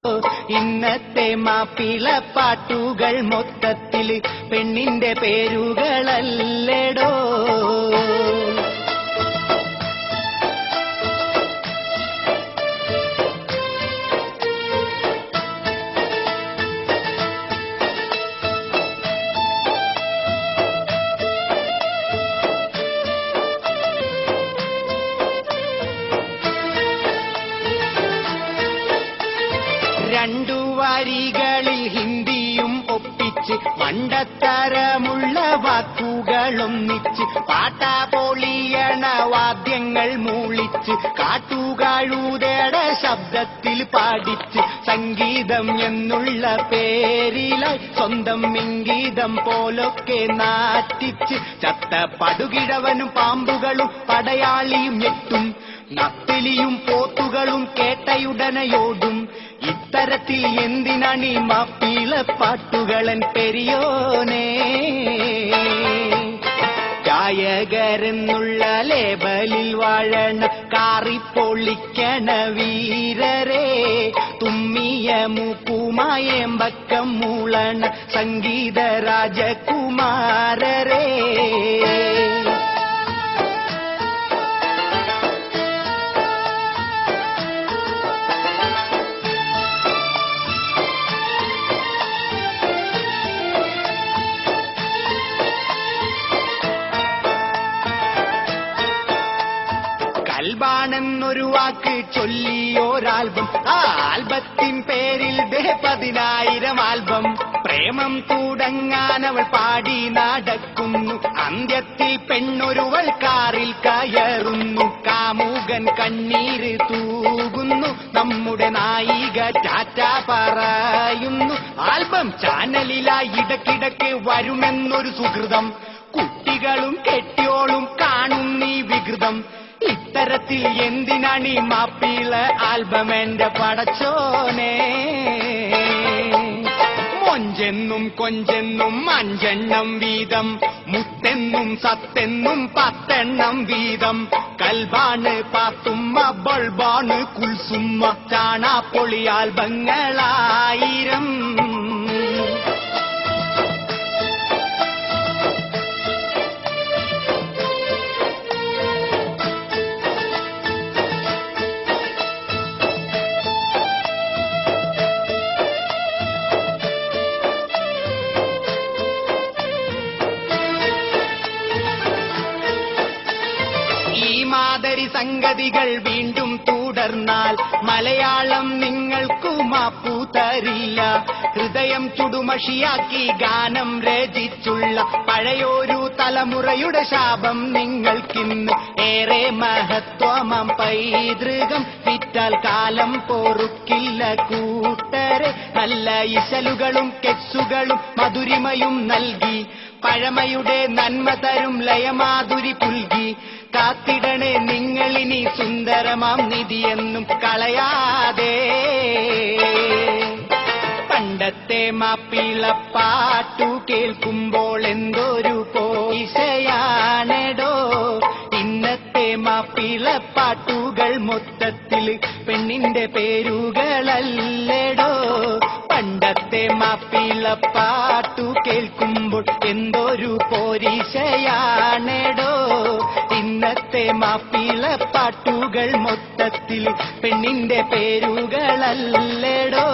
ഇന്നത്തെ മാപ്പിളപ്പാട്ടുകൾ മൊത്തത്തിൽ പെണ്ണിന്റെ പേരുകളല്ലേടോ. രണ്ടു വരികളിൽ ഹിന്ദിയും ഒപ്പിച്ച് മണ്ടത്തരമുള്ള വാക്കുകളൊന്നിച്ച് പാട്ടാ പൊളിയണ വാദ്യങ്ങൾ മൂളിച്ച് കാട്ടുകാഴുതയുടെ ശബ്ദത്തിൽ പാടിച്ച് സംഗീതം എന്നുള്ള പേരിലായി സ്വന്തം ഇംഗീതം പോലൊക്കെ നാറ്റിച്ച് ചത്ത പടുകിഴവനും പാമ്പുകളും പടയാളിയും ഞെട്ടും നത്തിലിയും പോത്തുകളും കേട്ടയുടനയോടും. ഇത്തരത്തിൽ എന്തിനാണീ മാപ്പിളപ്പാട്ടുകളൻ പെരിയോനേ? ഗായകരെന്നുള്ള ലേബലിൽ വാഴണ കാറിപ്പൊളിക്കണ വീരരെ, തുമ്മിയ മൂക്കുമായമ്പക്കം മൂളണ സംഗീത രാജകുമാരരെ. കൽബാണെന്നൊരു വാക്ക് ചൊല്ലിയോരാൽബം, ആ ആൽബത്തിൻ പേരിൽ 10,000 ആൽബം. പ്രേമം തുടങ്ങാനവൾ പാടി നടക്കുന്നു, അന്ത്യത്തിൽ പെണ്ണൊരുവൾ കാറിൽ കയറുന്നു. കാമുകൻ കണ്ണീര് തൂകുന്നു, നമ്മുടെ നായിക ടാറ്റ പറയുന്നു. ആൽബം ചാനലിലായി ഇടക്കിടക്ക് വരുമെന്നൊരു സുഹൃതം, കുട്ടികളും കെട്ടിയോളും കാണുന്നീ വികൃതം. ഇത്തരത്തിൽ എന്തിനാണീ മാപ്പിള ആൽബം എന്റെ പടച്ചോനെ? മൊഞ്ചെന്നും കൊഞ്ചെന്നും 5 വീതം, മുത്തെന്നും സത്തെന്നും 10 വീതം. കൽബാണ് പാത്തുമ്മ, ബൾബാണ് കുൽസുമ്മ, ചാണാപ്പൊളി ആൽബങ്ങളായിരം. മാതിരി സംഗതികൾ വീണ്ടും തുടർന്നാൽ മലയാളം നിങ്ങൾക്കു മാപ്പു തരില്ല. ഹൃദയം ചുടുമഷിയാക്കി ഗാനം രചിച്ചുള്ള പഴയൊരു തലമുറയുടെ ശാപം നിങ്ങൾക്കിന്ന്. ഏറെ മഹത്വമാം പൈതൃകം വിറ്റാൽ കാലം പൊറുക്കില്ല കൂട്ടരെ. നല്ല ഇശലുകളും കെസ്സുകളും മധുരിമയും നൽകി പഴമയുടെ നന്മ തരും ലയമാധുരി പുൽകി. കാത്തിടണേ നിങ്ങളിനി സുന്ദരമാം നിധിയെന്നും കളയാതെ. പണ്ടത്തെ മാപ്പിളപ്പാട്ടു കേൾക്കുമ്പോൾ എന്തൊരു പോയിസയാണെടോ. ഇന്നത്തെ മാപ്പിളപ്പാട്ടുകൾ മൊത്തത്തിൽ പെണ്ണിന്റെ പേരുകളല്ലേടോ. പണ്ടത്തെ മാപ്പിളപ്പാട്ടു കേൾക്കുമ്പോൾ എന്തൊരു പോരിശയാണെടോ. ഇന്നത്തെ മാപ്പിളപ്പാട്ടുകൾ മൊത്തത്തിൽ പെണ്ണിന്റെ പേരുകളല്ലേടോ.